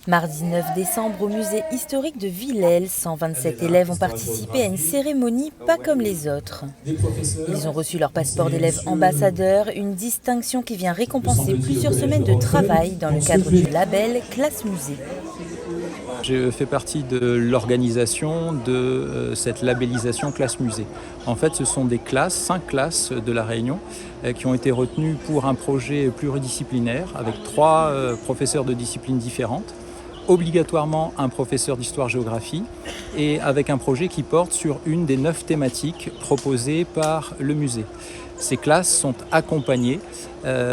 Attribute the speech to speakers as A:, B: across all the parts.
A: Mardi 9 décembre, au musée historique de Villèle, 127 élèves ont participé à une cérémonie pas comme les autres. Ils ont reçu leur passeport d'élève ambassadeur, une distinction qui vient récompenser plusieurs semaines de travail dans le cadre du label Classe Musée.
B: Je fais partie de l'organisation de cette labellisation Classe Musée. En fait, ce sont des classes, 5 classes de La Réunion, qui ont été retenues pour un projet pluridisciplinaire avec 3 professeurs de disciplines différentes, obligatoirement un professeur d'histoire-géographie et avec un projet qui porte sur une des 9 thématiques proposées par le musée. Ces classes sont accompagnées,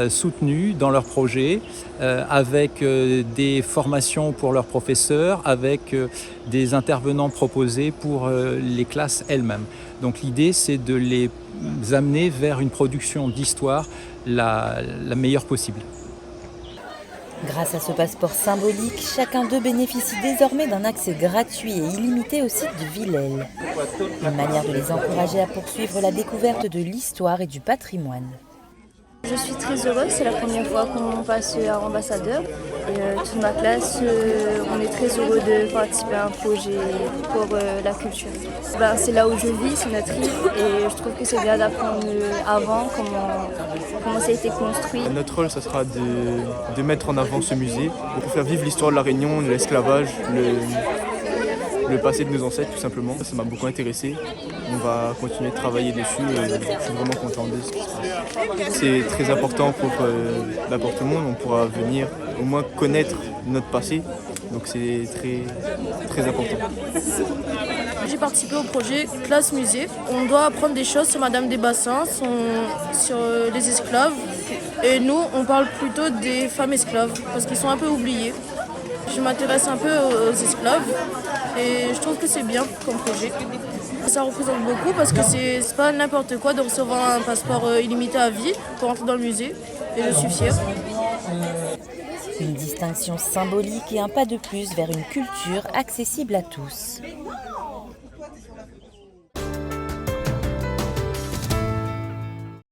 B: soutenues dans leur projet, avec des formations pour leurs professeurs, avec des intervenants proposés pour les classes elles-mêmes. Donc l'idée, c'est de les amener vers une production d'histoire la meilleure possible.
A: Grâce à ce passeport symbolique, chacun d'eux bénéficie désormais d'un accès gratuit et illimité au site de Villèle. Une manière de les encourager à poursuivre la découverte de l'histoire et du patrimoine.
C: Je suis très heureuse, c'est la première fois qu'on passe à ambassadeur. Et toute ma classe, on est très heureux de participer à un projet pour la culture. C'est là où je vis, c'est notre île, et je trouve que c'est bien d'apprendre avant comment ça a été construit.
D: Notre rôle, ça sera de mettre en avant ce musée pour faire vivre l'histoire de La Réunion, l'esclavage, le passé de nos ancêtres tout simplement. Ça m'a beaucoup intéressé. On va continuer de travailler dessus et je suis vraiment content de ce qui se passe. C'est très important pour tout le monde. On pourra venir au moins connaître notre passé. Donc c'est très important.
E: J'ai participé au projet Classe Musée. On doit apprendre des choses sur Madame des Bassins, sur les esclaves. Et nous, on parle plutôt des femmes esclaves parce qu'ils sont un peu oubliés. Je m'intéresse un peu aux esclaves et je trouve que c'est bien comme projet. Ça représente beaucoup parce que c'est pas n'importe quoi de recevoir un passeport illimité à vie pour entrer dans le musée et je suis fière.
A: Une distinction symbolique et un pas de plus vers une culture accessible à tous.